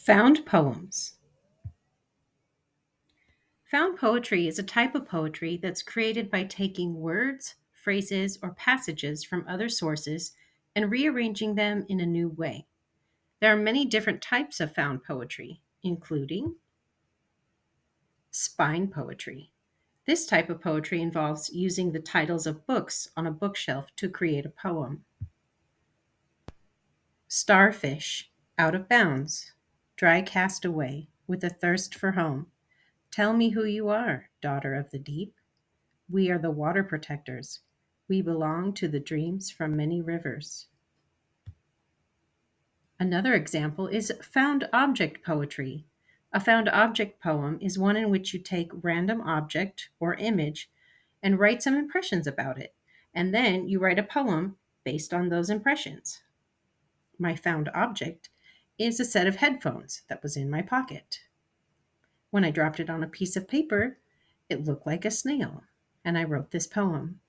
Found poems. Found poetry is a type of poetry that's created by taking words, phrases, or passages from other sources and rearranging them in a new way. There are many different types of found poetry, including spine poetry. This type of poetry involves using the titles of books on a bookshelf to create a poem. Starfish, out of bounds, dry castaway, with a thirst for home. Tell me who you are, daughter of the deep. We are the water protectors. We belong to the dreams from many rivers. Another example is found object poetry. A found object poem is one in which you take random object or image and write some impressions about it, and then you write a poem based on those impressions. My found object is a set of headphones that was in my pocket. When I dropped it on a piece of paper, it looked like a snail, and I wrote this poem.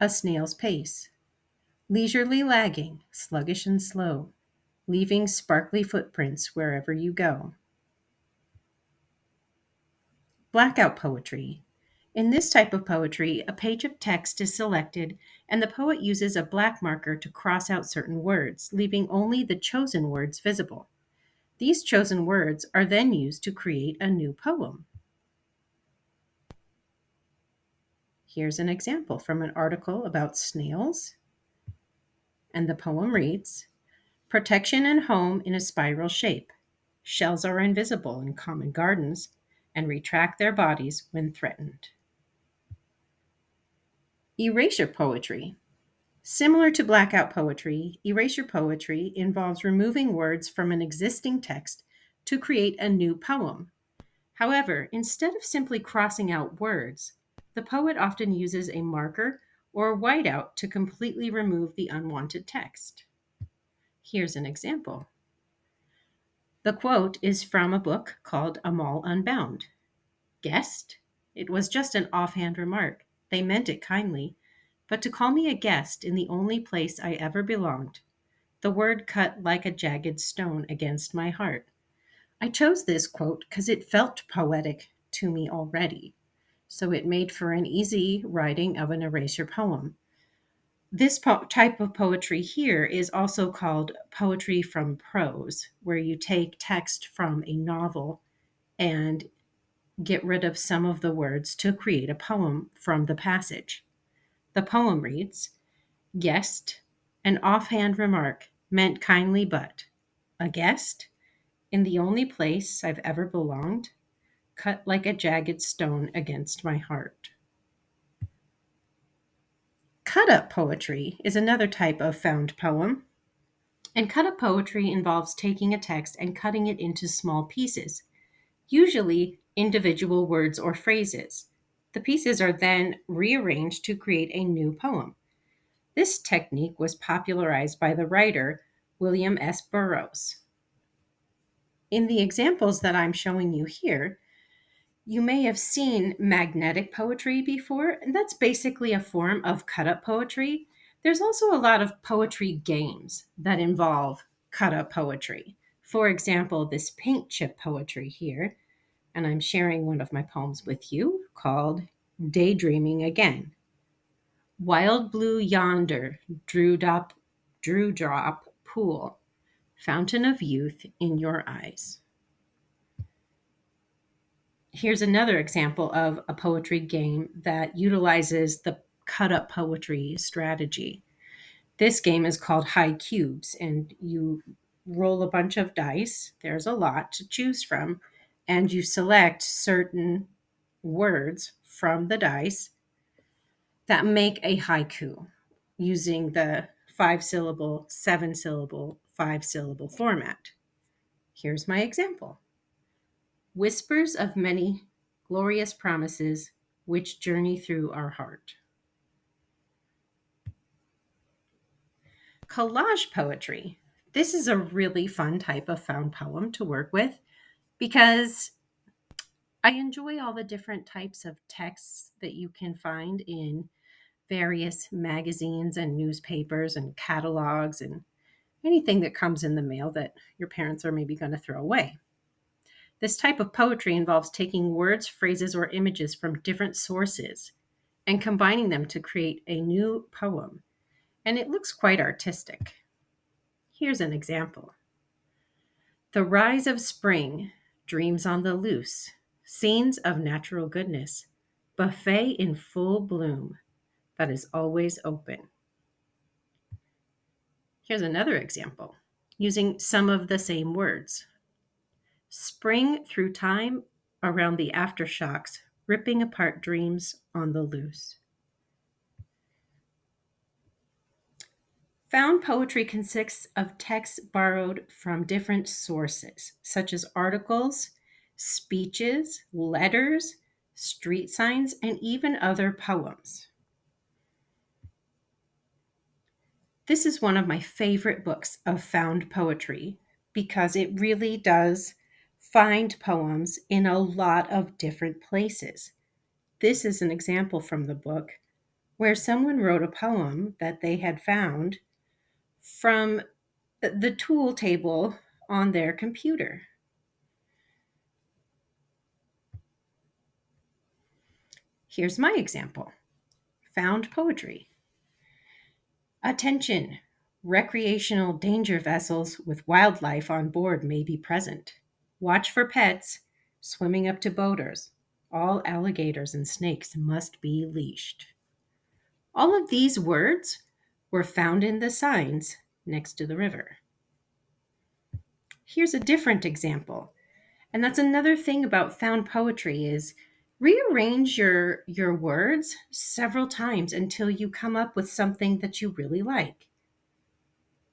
A snail's pace, leisurely lagging, sluggish and slow, leaving sparkly footprints wherever you go. Blackout poetry. In this type of poetry, a page of text is selected and the poet uses a black marker to cross out certain words, leaving only the chosen words visible. These chosen words are then used to create a new poem. Here's an example from an article about snails, and the poem reads: Protection and home in a spiral shape. Shells are invisible in common gardens and retract their bodies when threatened. Erasure poetry. Similar to blackout poetry, erasure poetry involves removing words from an existing text to create a new poem. However, instead of simply crossing out words, the poet often uses a marker or a whiteout to completely remove the unwanted text. Here's an example. The quote is from a book called A Mall Unbound. Guest? It was just an offhand remark. They meant it kindly. But to call me a guest in the only place I ever belonged, the word cut like a jagged stone against my heart. I chose this quote because it felt poetic to me already, so it made for an easy writing of an erasure poem. This type of poetry here is also called poetry from prose, where you take text from a novel and get rid of some of the words to create a poem from the passage. The poem reads: Guest, an offhand remark, meant kindly but. A guest, in the only place I've ever belonged, cut like a jagged stone against my heart. Cut up poetry is another type of found poem. And cut up poetry involves taking a text and cutting it into small pieces, usually individual words or phrases. The pieces are then rearranged to create a new poem. This technique was popularized by the writer William S. Burroughs. In the examples that I'm showing you here, you may have seen magnetic poetry before, and that's basically a form of cut up poetry. There's also a lot of poetry games that involve cut up poetry. For example, this paint chip poetry here, and I'm sharing one of my poems with you called Daydreaming Again. Wild blue yonder, drew drop pool, fountain of youth in your eyes. Here's another example of a poetry game that utilizes the cut up poetry strategy. This game is called High Cubes, and you roll a bunch of dice. There's a lot to choose from, and you select certain words from the dice that make a haiku using the 5 syllable, 7 syllable, 5 syllable format. Here's my example: Whispers of many glorious promises which journey through our heart. Collage poetry. This is a really fun type of found poem to work with because I enjoy all the different types of texts that you can find in various magazines and newspapers and catalogs and anything that comes in the mail that your parents are maybe going to throw away. This type of poetry involves taking words, phrases, or images from different sources and combining them to create a new poem. And it looks quite artistic. Here's an example. The rise of spring, dreams on the loose, scenes of natural goodness, buffet in full bloom that is always open. Here's another example using some of the same words. Spring through time around the aftershocks, ripping apart dreams on the loose. Found poetry consists of texts borrowed from different sources, such as articles, speeches, letters, street signs, and even other poems. This is one of my favorite books of found poetry because it really does find poems in a lot of different places. This is an example from the book where someone wrote a poem that they had found from the tool table on their computer. Here's my example. Found poetry. Attention! Recreational danger vessels with wildlife on board may be present. Watch for pets swimming up to boaters. All alligators and snakes must be leashed. All of these words were found in the signs next to the river. Here's a different example. And that's another thing about found poetry is rearrange your words several times until you come up with something that you really like.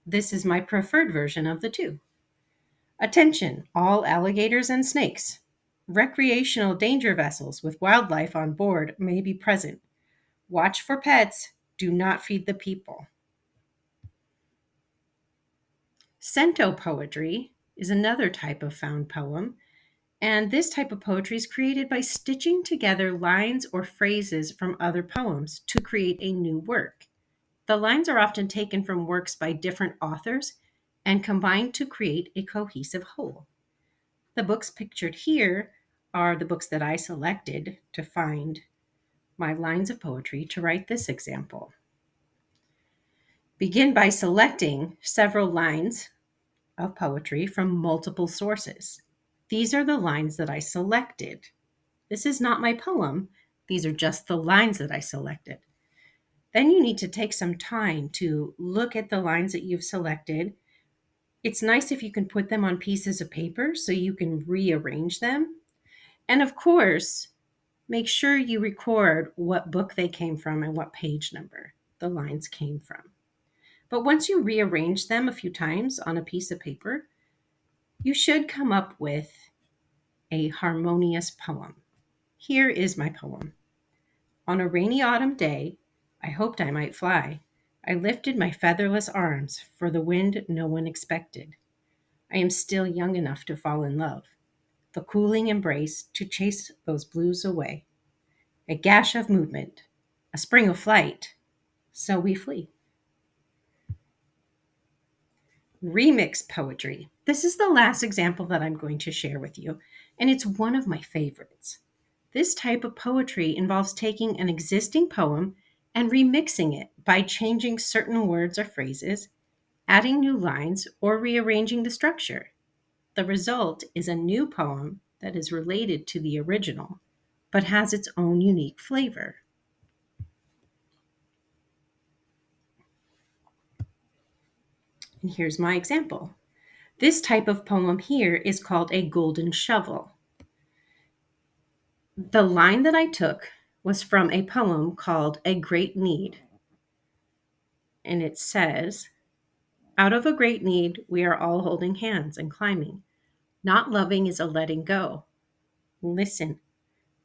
This is my preferred version of the two. Attention, all alligators and snakes. Recreational danger vessels with wildlife on board may be present. Watch for pets, do not feed the people. Cento poetry is another type of found poem, and this type of poetry is created by stitching together lines or phrases from other poems to create a new work. The lines are often taken from works by different authors and combined to create a cohesive whole. The books pictured here are the books that I selected to find my lines of poetry to write this example. Begin by selecting several lines of poetry from multiple sources. These are the lines that I selected. This is not my poem. These are just the lines that I selected. Then you need to take some time to look at the lines that you've selected. It's nice if you can put them on pieces of paper so you can rearrange them. And of course, make sure you record what book they came from and what page number the lines came from. But once you rearrange them a few times on a piece of paper, you should come up with a harmonious poem. Here is my poem. On a rainy autumn day, I hoped I might fly. I lifted my featherless arms for the wind no one expected. I am still young enough to fall in love. The cooling embrace to chase those blues away. A gash of movement, a spring of flight, so we flee. Remix poetry. This is the last example that I'm going to share with you, and it's one of my favorites. This type of poetry involves taking an existing poem and remixing it by changing certain words or phrases, adding new lines, or rearranging the structure. The result is a new poem that is related to the original, but has its own unique flavor. And here's my example. This type of poem here is called a golden shovel. The line that I took was from a poem called A Great Need. And it says, out of a great need, we are all holding hands and climbing. Not loving is a letting go. Listen,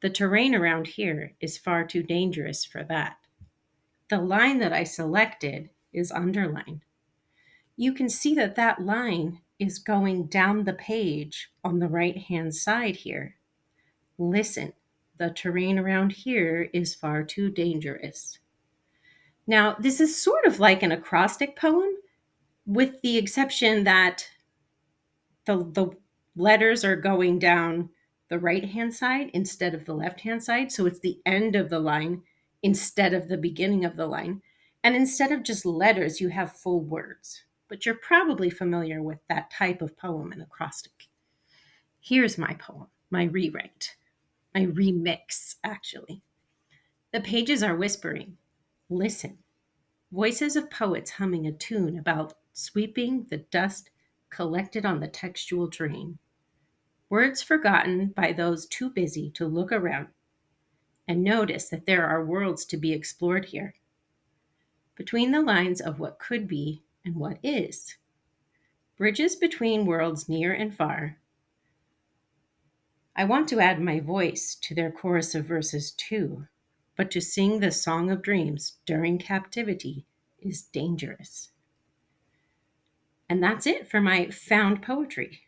the terrain around here is far too dangerous for that. The line that I selected is underlined. You can see that that line is going down the page on the right-hand side here. Listen, the terrain around here is far too dangerous. Now, this is sort of like an acrostic poem, with the exception that the letters are going down the right-hand side instead of the left-hand side. So it's the end of the line instead of the beginning of the line. And instead of just letters, you have full words. But you're probably familiar with that type of poem in acrostic. Here's my poem, my rewrite, my remix, actually. The pages are whispering. Listen. Voices of poets humming a tune about sweeping the dust collected on the textual drain. Words forgotten by those too busy to look around and notice that there are worlds to be explored here. Between the lines of what could be and what is. Bridges between worlds near and far. I want to add my voice to their chorus of verses too, but to sing the song of dreams during captivity is dangerous. And that's it for my found poetry.